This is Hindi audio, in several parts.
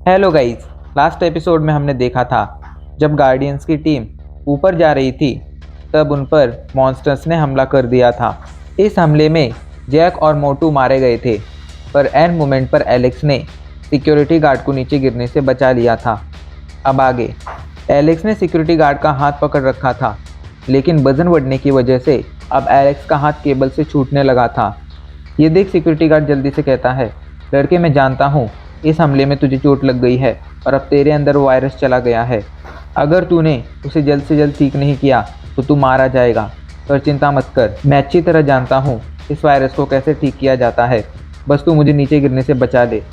Hello guys. लास्ट एपिसोड में हमने देखा था जब गार्डियंस की टीम ऊपर जा रही थी तब उन पर मॉन्स्टर्स ने हमला कर दिया था। इस हमले में जैक और मोटू मारे गए थे, पर एंड मोमेंट पर एलेक्स ने सिक्योरिटी गार्ड को नीचे गिरने से बचा लिया था। अब आगे एलेक्स ने सिक्योरिटी गार्ड का हाथ पकड़ रखा था, लेकिन वजन बढ़ने की वजह से अब एलेक्स का हाथ केबल से छूटने लगा था। ये देख सिक्योरिटी गार्ड जल्दी से कहता है, लड़के मैं जानता हूँ इस हमले में तुझे चोट लग गई है और अब तेरे अंदर वो वायरस चला गया है। अगर तूने उसे जल्द से जल्द ठीक नहीं किया तो तू मारा जाएगा, पर चिंता मत कर, मैं अच्छी तरह जानता हूँ इस वायरस को कैसे ठीक किया जाता है। बस तू मुझे नीचे गिरने से बचा दे।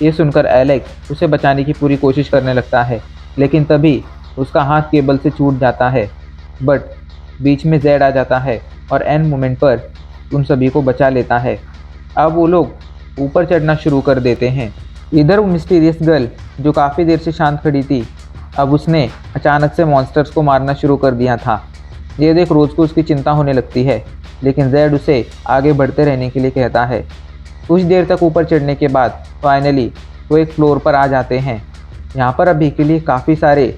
ये सुनकर एलेक्स उसे बचाने की पूरी कोशिश करने लगता है, लेकिन तभी उसका हाथ केबल से छूट जाता है। बट बीच में जेड आ जाता है और एंड मोमेंट पर उन सभी को बचा लेता है। अब वो लोग ऊपर चढ़ना शुरू कर देते हैं। इधर वो मिस्टीरियस गर्ल जो काफ़ी देर से शांत खड़ी थी, अब उसने अचानक से मॉन्स्टर्स को मारना शुरू कर दिया था। ये देख रोज़ को उसकी चिंता होने लगती है, लेकिन जेड उसे आगे बढ़ते रहने के लिए कहता है। कुछ देर तक ऊपर चढ़ने के बाद फाइनली वो एक फ्लोर पर आ जाते हैं। यहाँ पर अभी के लिए काफ़ी सारे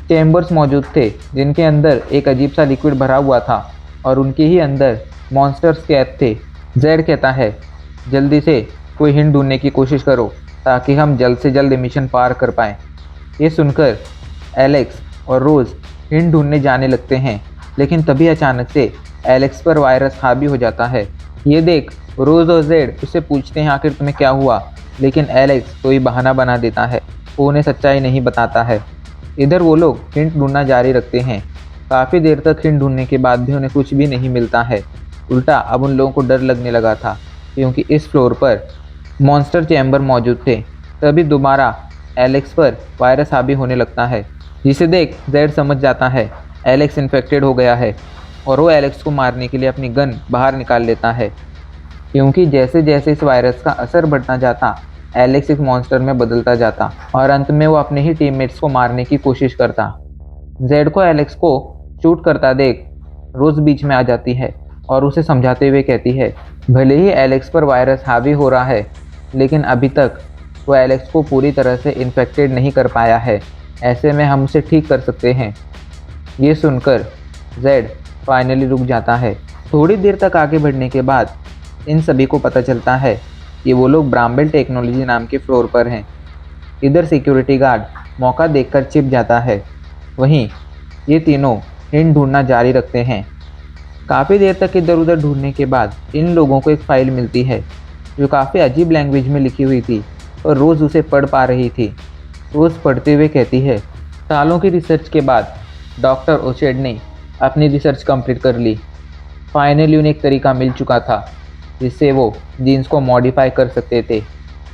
चैम्बर्स मौजूद थे, जिनके अंदर एक अजीब सा लिक्विड भरा हुआ था और उनके ही अंदर मॉन्स्टर्स कैद थे। जेड कहता है, जल्दी से कोई हिंट ढूंढने की कोशिश करो ताकि हम जल्द से जल्द मिशन पार कर पाएँ। ये सुनकर एलेक्स और रोज़ हिंट ढूंढने जाने लगते हैं, लेकिन तभी अचानक से एलेक्स पर वायरस हावी हो जाता है। ये देख रोज़ और जेड उससे पूछते हैं आखिर तुम्हें क्या हुआ, लेकिन एलेक्स कोई बहाना बना देता है, वो उन्हें सच्चाई नहीं बताता है। इधर वो लोग हिंट ढूंढना जारी रखते हैं। काफ़ी देर तक हिंट ढूंढने के बाद भी उन्हें कुछ भी नहीं मिलता है। उल्टा अब उन लोगों को डर लगने लगा था, क्योंकि इस फ्लोर पर मॉन्स्टर चैम्बर मौजूद थे। तभी दोबारा एलेक्स पर वायरस हावी होने लगता है, जिसे देख जेड समझ जाता है एलेक्स इन्फेक्टेड हो गया है और वो एलेक्स को मारने के लिए अपनी गन बाहर निकाल लेता है। क्योंकि जैसे जैसे इस वायरस का असर बढ़ता जाता, एलेक्स एक मॉन्स्टर में बदलता जाता और अंत में वो अपने ही टीममेट्स को मारने की कोशिश करता। जेड को एलेक्स को शूट करता देख रोज बीच में आ जाती है और उसे समझाते हुए कहती है, भले ही एलेक्स पर वायरस हावी हो रहा है, लेकिन अभी तक वो एलेक्स को पूरी तरह से इन्फेक्टेड नहीं कर पाया है। ऐसे में हम उसे ठीक कर सकते हैं। ये सुनकर जेड फाइनली रुक जाता है। थोड़ी देर तक आगे बढ़ने के बाद इन सभी को पता चलता है कि वो लोग ब्राम्बेल टेक्नोलॉजी नाम के फ्लोर पर हैं। इधर सिक्योरिटी गार्ड मौका देखकर छिप जाता है। वहीं ये तीनों हिंट ढूंढना जारी रखते हैं। काफ़ी देर तक इधर उधर ढूंढने के बाद इन लोगों को एक फ़ाइल मिलती है जो काफ़ी अजीब लैंग्वेज में लिखी हुई थी और रोज़ उसे पढ़ पा रही थी। रोज़ पढ़ते हुए कहती है, सालों की रिसर्च के बाद डॉक्टर ओचेड ने अपनी रिसर्च कंप्लीट कर ली। फाइनली उन्हें एक तरीका मिल चुका था जिससे वो जीन्स को मॉडिफाई कर सकते थे।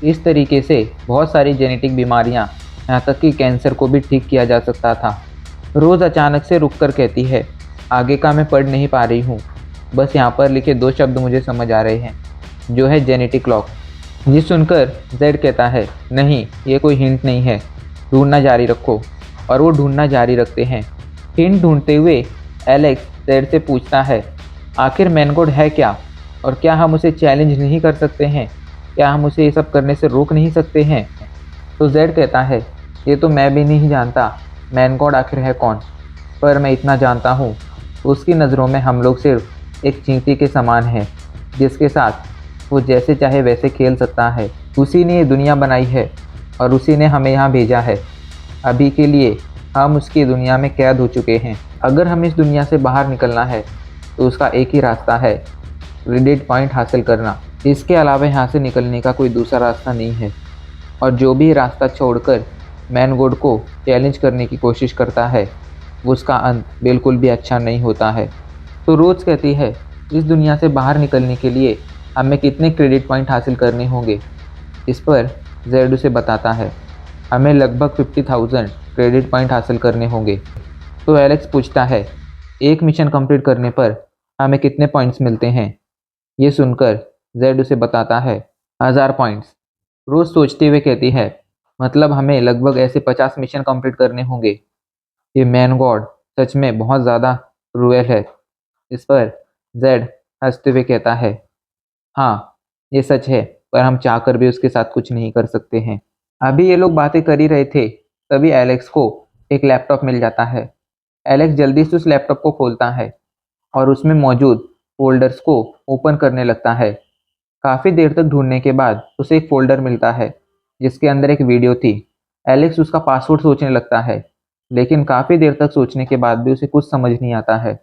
इस तरीके से बहुत सारी जेनेटिक बीमारियां, यहाँ तक कि कैंसर को भी ठीक किया जा सकता था। रोज़ अचानक से रुक कर कहती है, आगे का मैं पढ़ नहीं पा रही हूँ, बस यहाँ पर लिखे दो शब्द मुझे समझ आ रहे हैं, जो है जेनेटिक लॉक। ये सुनकर जेड कहता है, नहीं ये कोई हिंट नहीं है, ढूंढना जारी रखो। और वो ढूंढना जारी रखते हैं। हिंट ढूंढते हुए एलेक्स जेड से पूछता है, आखिर मैनगॉड है क्या, और क्या हम उसे चैलेंज नहीं कर सकते हैं? क्या हम उसे ये सब करने से रोक नहीं सकते हैं? तो जेड कहता है, ये तो मैं भी नहीं जानता मैनगॉड आखिर है कौन, पर मैं इतना जानता हूँ उसकी नज़रों में हम लोग सिर्फ एक चींटी के समान हैं, जिसके साथ वो जैसे चाहे वैसे खेल सकता है। उसी ने ये दुनिया बनाई है और उसी ने हमें यहाँ भेजा है। अभी के लिए हम उसकी दुनिया में कैद हो चुके हैं। अगर हमें इस दुनिया से बाहर निकलना है तो उसका एक ही रास्ता है, रिडेट पॉइंट हासिल करना। इसके अलावा यहाँ से निकलने का कोई दूसरा रास्ता नहीं है। और जो भी रास्ता छोड़कर मैनगॉड को चैलेंज करने की कोशिश करता है, उसका अंत बिल्कुल भी अच्छा नहीं होता है। तो रोज़ कहती है, इस दुनिया से बाहर निकलने के लिए हमें कितने क्रेडिट पॉइंट हासिल करने होंगे? इस पर जेड उसे बताता है, हमें लगभग 50,000 क्रेडिट पॉइंट हासिल करने होंगे। तो एलेक्स पूछता है, एक मिशन कंप्लीट करने पर हमें कितने पॉइंट्स मिलते हैं? ये सुनकर जेड उसे बताता है, 1000 पॉइंट्स। रोज़ सोचते हुए कहती है, मतलब हमें लगभग ऐसे 50 मिशन कंप्लीट करने होंगे। ये मैन गॉड सच में बहुत ज़्यादा क्रूएल है। इस पर जेड हंसते हुए कहता है, हाँ ये सच है, पर हम चाहकर भी उसके साथ कुछ नहीं कर सकते हैं। अभी ये लोग बातें कर ही रहे थे, तभी एलेक्स को एक लैपटॉप मिल जाता है। एलेक्स जल्दी से उस लैपटॉप को खोलता है और उसमें मौजूद फोल्डर्स को ओपन करने लगता है। काफ़ी देर तक ढूंढने के बाद उसे एक फोल्डर मिलता है जिसके अंदर एक वीडियो थी। एलेक्स उसका पासवर्ड सोचने लगता है, लेकिन काफ़ी देर तक सोचने के बाद भी उसे कुछ समझ नहीं आता है।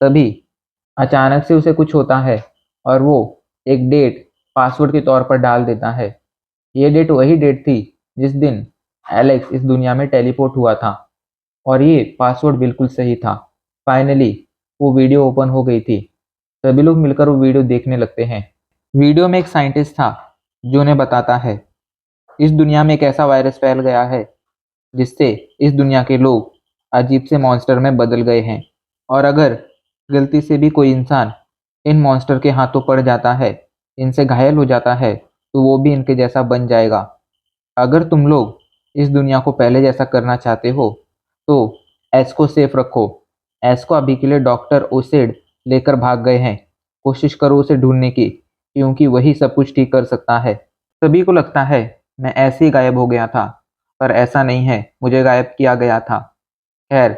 तभी अचानक से उसे कुछ होता है और वो एक डेट पासवर्ड के तौर पर डाल देता है। ये डेट वही डेट थी जिस दिन एलेक्स इस दुनिया में टेलीपोर्ट हुआ था और ये पासवर्ड बिल्कुल सही था। फाइनली वो वीडियो ओपन हो गई थी। सभी लोग मिलकर वो वीडियो देखने लगते हैं। वीडियो में एक साइंटिस्ट था जो उन्हें बताता है इस दुनिया में एक ऐसा वायरस फैल गया है जिससे इस दुनिया के लोग अजीब से मॉन्स्टर में बदल गए हैं, और अगर गलती से भी कोई इंसान इन मॉन्स्टर के हाथों पड़ जाता है, इनसे घायल हो जाता है, तो वो भी इनके जैसा बन जाएगा। अगर तुम लोग इस दुनिया को पहले जैसा करना चाहते हो तो एस को सेफ रखो। एस को अभी के लिए डॉक्टर ओसेड लेकर भाग गए हैं। कोशिश करो उसे ढूंढने की, क्योंकि वही सब कुछ ठीक कर सकता है। सभी को लगता है मैं ऐसे ही गायब हो गया था, पर ऐसा नहीं है, मुझे गायब किया गया था। खैर,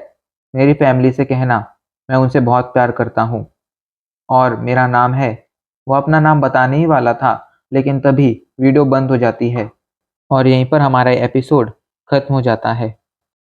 मेरी फैमिली से कहना मैं उनसे बहुत प्यार करता हूँ और मेरा नाम है। वो अपना नाम बताने ही वाला था, लेकिन तभी वीडियो बंद हो जाती है और यहीं पर हमारा एपिसोड खत्म हो जाता है।